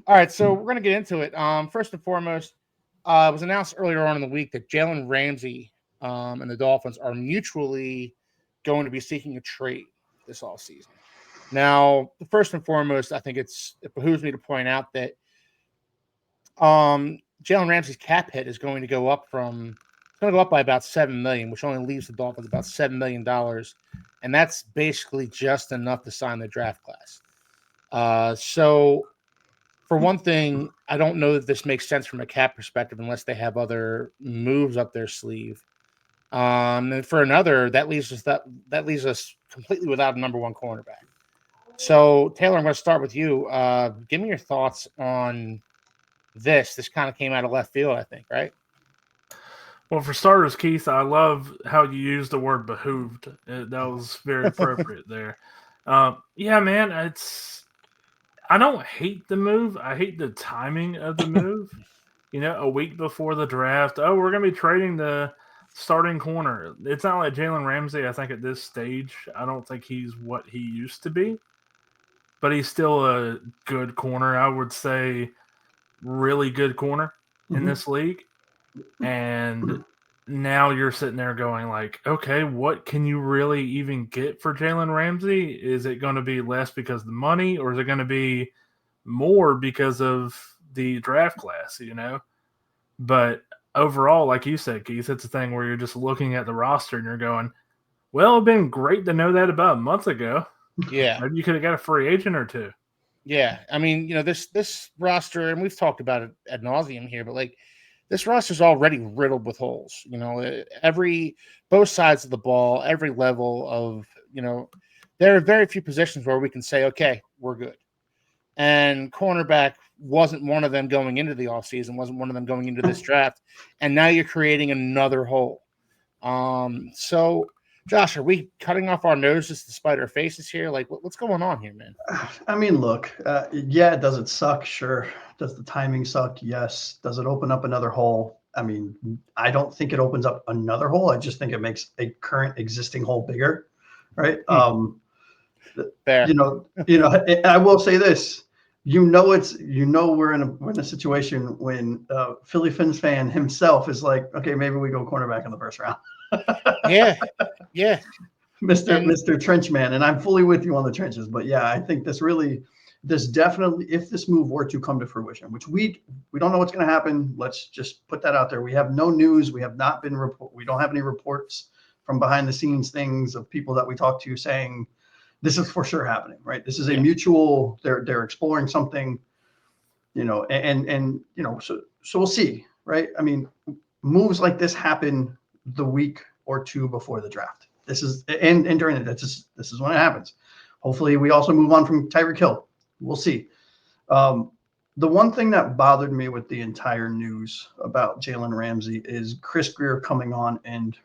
All right, so we're going to get into it. First and foremost, it was announced earlier on in the week that Jalen Ramsey and the Dolphins are mutually going to be seeking a trade this all season. Now, first and foremost, I think it behooves me to point out that Jalen Ramsey's cap hit is going to go up by about $7 million, which only leaves the Dolphins about $7 million, and that's basically just enough to sign the draft class. So, for one thing, I don't know that this makes sense from a cap perspective unless they have other moves up their sleeve. And for another, that leaves us completely without a number one cornerback. So, Taylor, I'm going to start with you. Give me your thoughts on this. This kind of came out of left field, I think, right? Well, for starters, Keith, I love how you used the word behooved. That was very appropriate there. Yeah, man, I don't hate the move. I hate the timing of the move. A week before the draft, we're going to be trading the starting corner. It's not like Jalen Ramsey, I think, at this stage. I don't think he's what he used to be, but he's still a good corner. I would say really good corner in this league. And now you're sitting there going like, okay, what can you really even get for Jalen Ramsey? Is it going to be less because of the money, or is it going to be more because of the draft class, But overall, like you said, Keith, it's a thing where you're just looking at the roster and you're going, well, it'd been great to know that about a month ago. Yeah. Maybe you could have got a free agent or two. Yeah. I mean, this roster, and we've talked about it ad nauseum here, but like this roster is already riddled with holes. Both sides of the ball, every level of, there are very few positions where we can say, okay, we're good. And cornerback wasn't one of them going into the offseason, wasn't one of them going into this draft. And now you're creating another hole. So, Josh, are we cutting off our noses to spite our faces here? Like, what's going on here, man? I mean, look, yeah, does it suck? Sure. Does the timing suck? Yes. Does it open up another hole? I mean, I don't think it opens up another hole. I just think it makes a current existing hole bigger, right? Fair. I will say this. We're in a situation when Philly Phins fan himself is like, okay, maybe we go cornerback in the first round. Yeah. Mr. Trenchman, and I'm fully with you on the trenches. But yeah, I think this definitely, if this move were to come to fruition, which we don't know what's going to happen. Let's just put that out there. We have no news. We don't have any reports from behind the scenes things of people that we talk to saying this is for sure happening, right? This is a mutual. They're exploring something, so we'll see, right? I mean, moves like this happen the week or two before the draft. This is and during it. This is when it happens. Hopefully, we also move on from Tyreek Hill. We'll see. The one thing that bothered me with the entire news about Jalen Ramsey is Chris Greer coming on and,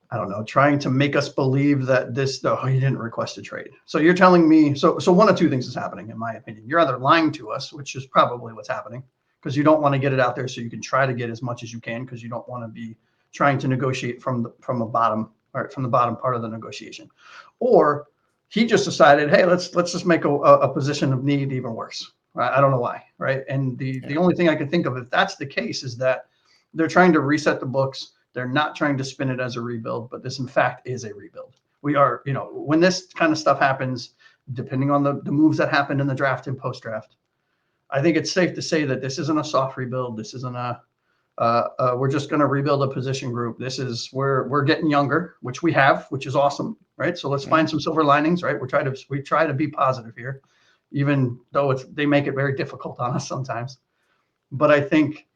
I don't know, trying to make us believe that he didn't request a trade. So you're telling me, so one of two things is happening, in my opinion. You're either lying to us, which is probably what's happening, because you don't want to get it out there so you can try to get as much as you can, because you don't want to be trying to negotiate from the bottom part of the negotiation. Or he just decided, hey, let's just make a position of need even worse. Right? I don't know why, right? And the only thing I can think of, if that's the case, is that they're trying to reset the books. They're not trying to spin it as a rebuild, but this, in fact, is a rebuild. We are, when this kind of stuff happens, depending on the moves that happened in the draft and post-draft, I think it's safe to say that this isn't a soft rebuild. This isn't we're just going to rebuild a position group. This is we're getting younger, which we have, which is awesome, right? So let's find some silver linings, right? We try to be positive here, even though they make it very difficult on us sometimes. But I think,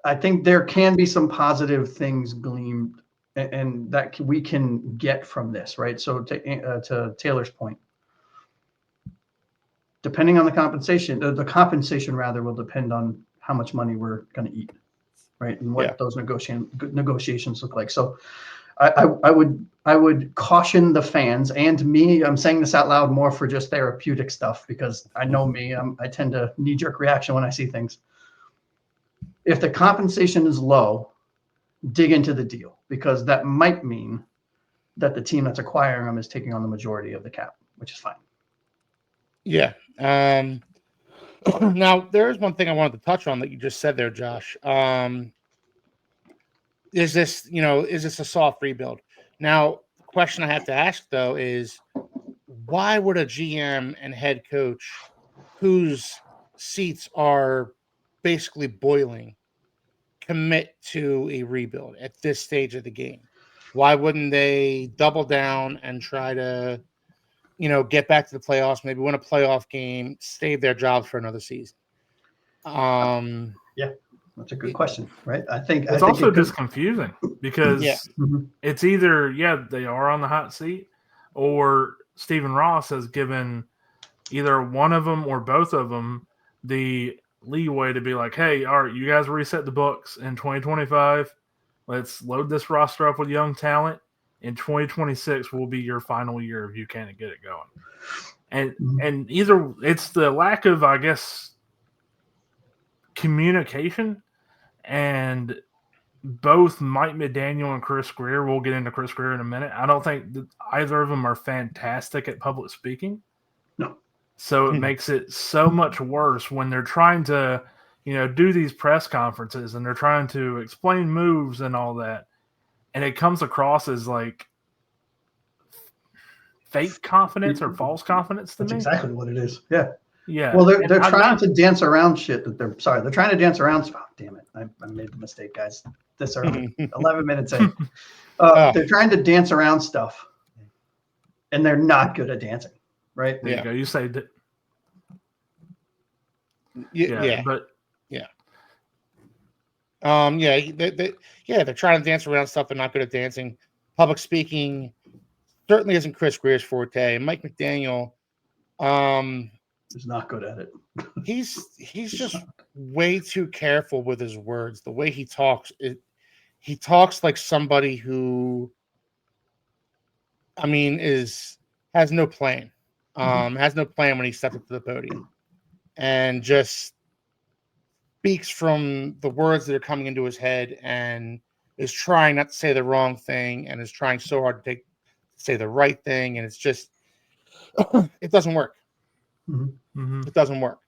I think there can be some positive things gleamed and that we can get from this, right? So to Taylor's point, depending on the compensation rather will depend on how much money we're going to eat, right? And what those negotiations look like. So I would caution the fans and me. I'm saying this out loud more for just therapeutic stuff, because I know me. I tend to knee-jerk reaction when I see things. If the compensation is low, dig into the deal, because that might mean that the team that's acquiring them is taking on the majority of the cap, which is fine. Yeah. Now there is one thing I wanted to touch on that you just said there, Josh. Is this a soft rebuild? Now, the question I have to ask though is why would a GM and head coach whose seats are basically boiling commit to a rebuild at this stage of the game? Why wouldn't they double down and try to, get back to the playoffs, maybe win a playoff game, save their jobs for another season? Yeah, that's a good question, right? I think It's also just confusing because Yeah. it's either, they are on the hot seat, or Stephen Ross has given either one of them or both of them the leeway to be like, hey, all right, you guys reset the books in 2025. Let's load this roster up with young talent. In 2026 will be your final year if you can't get it going. And either it's the lack of, I guess, communication, and both Mike McDaniel and Chris Greer, we'll get into Chris Greer in a minute. I don't think that either of them are fantastic at public speaking. No. So it makes it so much worse when they're trying to, do these press conferences and they're trying to explain moves and all that. And it comes across as like fake confidence or false confidence to That's me. exactly what it is. Yeah. Yeah. Well, they're trying to dance around shit they're trying to dance around. Oh, damn it. I made the mistake, guys. This early. 11 minutes in. They're trying to dance around stuff, and they're not good at dancing, right? There you go. You say that. Yeah. But they're trying to dance around stuff. They're not good at dancing. Public speaking certainly isn't Chris Greer's forte. Mike McDaniel, is not good at it. he's just way too careful with his words. The way he talks, he talks like somebody who, has no plan. Has no plan when he steps up to the podium, and just speaks from the words that are coming into his head, and is trying not to say the wrong thing, and is trying so hard to say the right thing, and it's just it doesn't work. It doesn't work.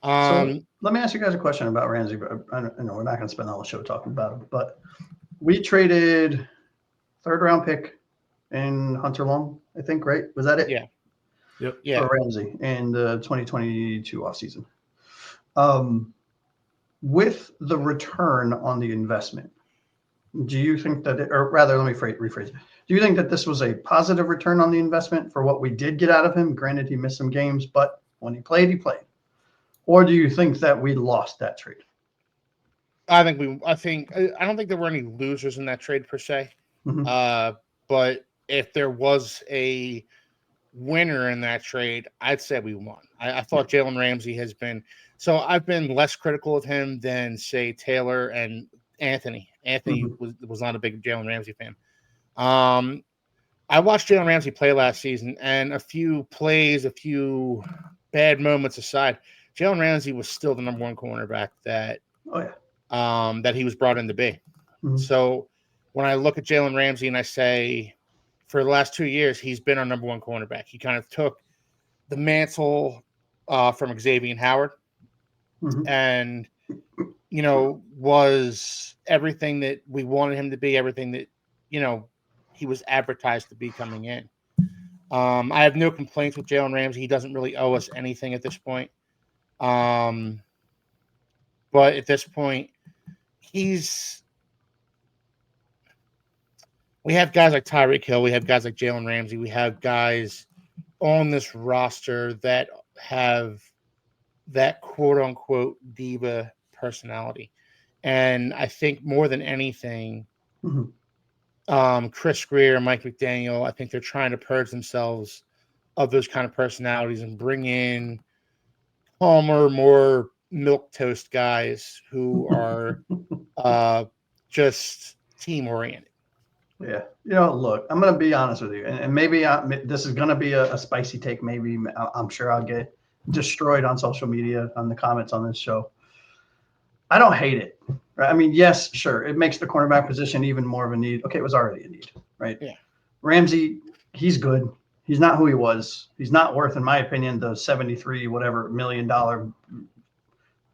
So let me ask you guys a question about Ramsey. But I know we're not going to spend all the show talking about him, but we traded 3rd round pick in Hunter Long, I think, right? Was that it? Yeah. Yep. Yeah. For Ramsey in the 2022 offseason. With the return on the investment, do you think that, or rather, let me rephrase it. Do you think that this was a positive return on the investment for what we did get out of him? Granted, he missed some games, but when he played, he played. Or do you think that we lost that trade? I don't think there were any losers in that trade per se. But if there was a winner in that trade, I'd say we won. I thought Jalen Ramsey has been. So I've been less critical of him than, say, Taylor and Anthony. Anthony was not a big Jalen Ramsey fan. I watched Jalen Ramsey play last season, and a few plays, a few bad moments aside, Jalen Ramsey was still the number one cornerback that he was brought in to be. So when I look at Jalen Ramsey and I say, for the last 2 years, he's been our number one cornerback. He kind of took the mantle from Xavier Howard and, was everything that we wanted him to be, everything that, he was advertised to be coming in. I have no complaints with Jalen Ramsey. He doesn't really owe us anything at this point. But at this point, we have guys like Tyreek Hill. We have guys like Jalen Ramsey. We have guys on this roster that have that quote-unquote diva personality. And I think more than anything, Chris Greer and Mike McDaniel, I think they're trying to purge themselves of those kind of personalities and bring in calmer, more milquetoast guys who are just team-oriented. Yeah. Look, I'm going to be honest with you, and maybe this is going to be a spicy take. Maybe I'm sure I'll get destroyed on social media on the comments on this show. I don't hate it. Right? I mean, yes, sure. It makes the cornerback position even more of a need. Okay, it was already a need, right? Yeah. Ramsey, he's good. He's not who he was. He's not worth, in my opinion, the $73 million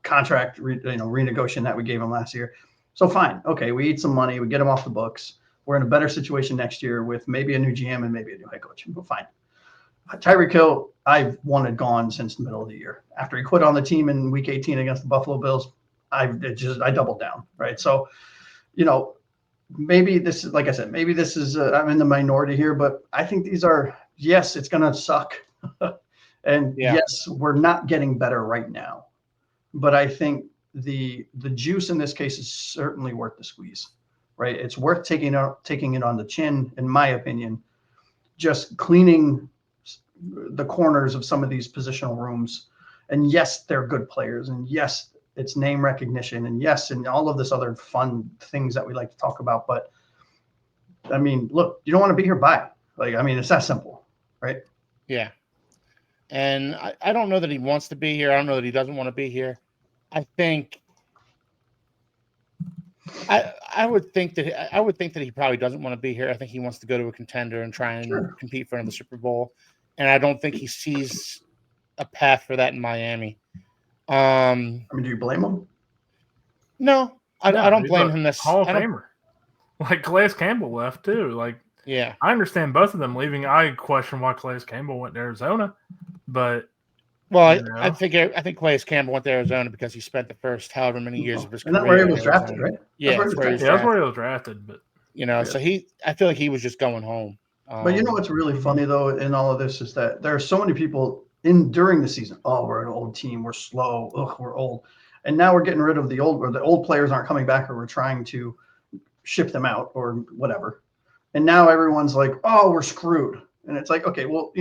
contract renegotiation that we gave him last year. So fine, okay, we eat some money, we get him off the books. We're in a better situation next year with maybe a new GM and maybe a new head coach. But fine. Tyreek Hill, I've wanted gone since the middle of the year. After he quit on the team in Week 18 against the Buffalo Bills, I doubled down, right? So, maybe this is, like I said, maybe this is I'm in the minority here, but I think these are, yes, it's going to suck, and yes, we're not getting better right now, but I think the juice in this case is certainly worth the squeeze, right? It's worth taking it on the chin, in my opinion, just cleaning the corners of some of these positional rooms. And yes, they're good players, and yes, it's name recognition, and yes, and all of this other fun things that we like to talk about. But I mean, look, you don't want to be here, bye. It's that simple, right? Yeah. And I don't know that he wants to be here. I don't know that he doesn't want to be here. I think I would think that he probably doesn't want to be here. I think he wants to go to a contender and try and compete for another Super Bowl. And I don't think he sees a path for that in Miami. Do you blame him? No, I don't blame him. Hall of Famer. Like Calais Campbell left too. Like, yeah, I understand both of them leaving. I question why Calais Campbell went to Arizona, but I think Calais Campbell went to Arizona because he spent the first however many years of his career. And that's where he was drafted, right? Yeah, that's where he was drafted. But so I feel like he was just going home. But you know what's really funny though in all of this is that there are so many people during the season. Oh, we're an old team. We're slow. Ugh, we're old. And now we're getting rid of the old players aren't coming back, or we're trying to ship them out or whatever. And now everyone's like, oh, we're screwed. And it's like, okay, well,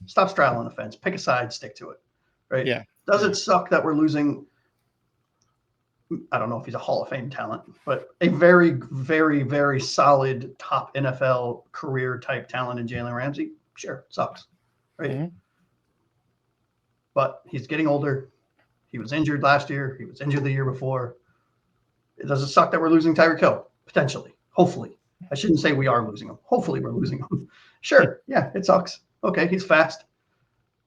stop straddling the fence, pick a side, stick to it. Right. Yeah. Does it suck that we're losing? I don't know if he's a Hall of Fame talent, but a very, very, very solid top NFL career type talent in Jalen Ramsey. Sure. Sucks. Right. Mm-hmm. But he's getting older. He was injured last year. He was injured the year before. Does it suck that we're losing Tyreek Hill? Potentially. Hopefully. I shouldn't say we are losing him. Hopefully we're losing him. Sure. Yeah, it sucks. Okay, he's fast.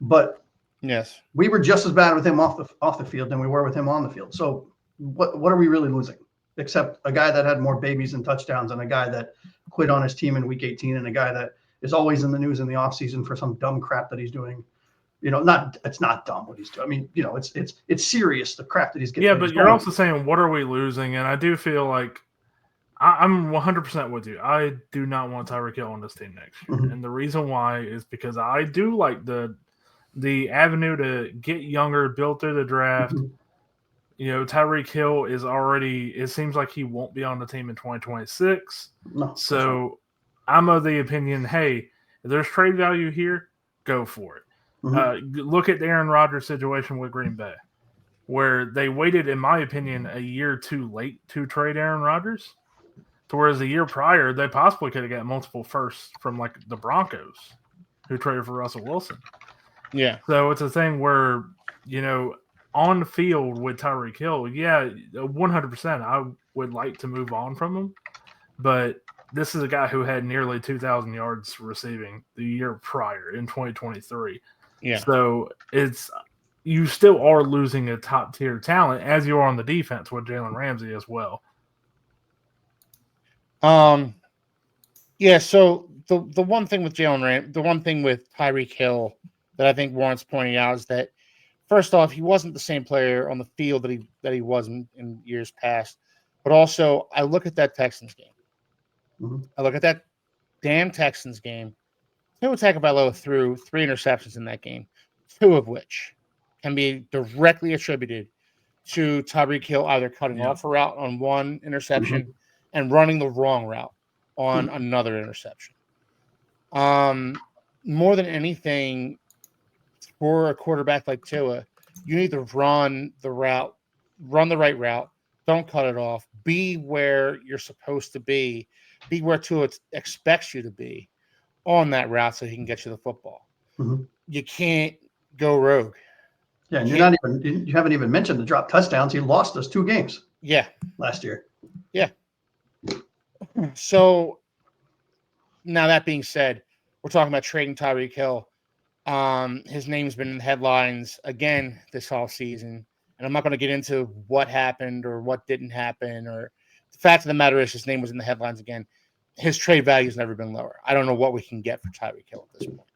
But yes, we were just as bad with him off the field than we were with him on the field. So what are we really losing? Except a guy that had more babies and touchdowns, and a guy that quit on his team in Week 18, and a guy that is always in the news in the offseason for some dumb crap that he's doing. It's not dumb what he's doing. I mean, it's serious, the crap that he's getting. Yeah, but you're also saying, what are we losing? And I do feel like I'm 100% with you. I do not want Tyreek Hill on this team next year. Mm-hmm. And the reason why is because I do like the avenue to get younger, built through the draft. Mm-hmm. Tyreek Hill is already, it seems like he won't be on the team in 2026. No, so I'm of the opinion, hey, if there's trade value here, go for it. Mm-hmm. Look at the Aaron Rodgers situation with Green Bay, where they waited, in my opinion, a year too late to trade Aaron Rodgers. To whereas a year prior, they possibly could have got multiple firsts from like the Broncos, who traded for Russell Wilson. Yeah. So it's a thing where, on the field with Tyreek Hill, 100%, I would like to move on from him. But this is a guy who had nearly 2,000 yards receiving the year prior in 2023. Yeah. So you still are losing a top tier talent as you are on the defense with Jalen Ramsey as well. Yeah. So the one thing with the one thing with Tyreek Hill that I think warrants pointing out is that first off, he wasn't the same player on the field that he was in years past. But also, I look at that Texans game. Mm-hmm. I look at that damn Texans game. Tua Tagovailoa threw 3 interceptions in that game, 2 of which can be directly attributed to Tyreek Hill either cutting off a route on one interception and running the wrong route on another interception. More than anything, for a quarterback like Tua, you need to run the right route, don't cut it off, be where you're supposed to be where Tua expects you to be on that route so he can get you the football. Mm-hmm. You can't go rogue. Yeah, and you haven't even mentioned the drop touchdowns. He lost us 2 games. Yeah. Last year. Yeah. So now that being said, we're talking about trading Tyreek Hill. His name's been in the headlines again this whole season, and I'm not going to get into what happened or what didn't happen. Or the fact of the matter is, his name was in the headlines again. His trade value has never been lower. I don't know what we can get for Tyreek Hill at this point.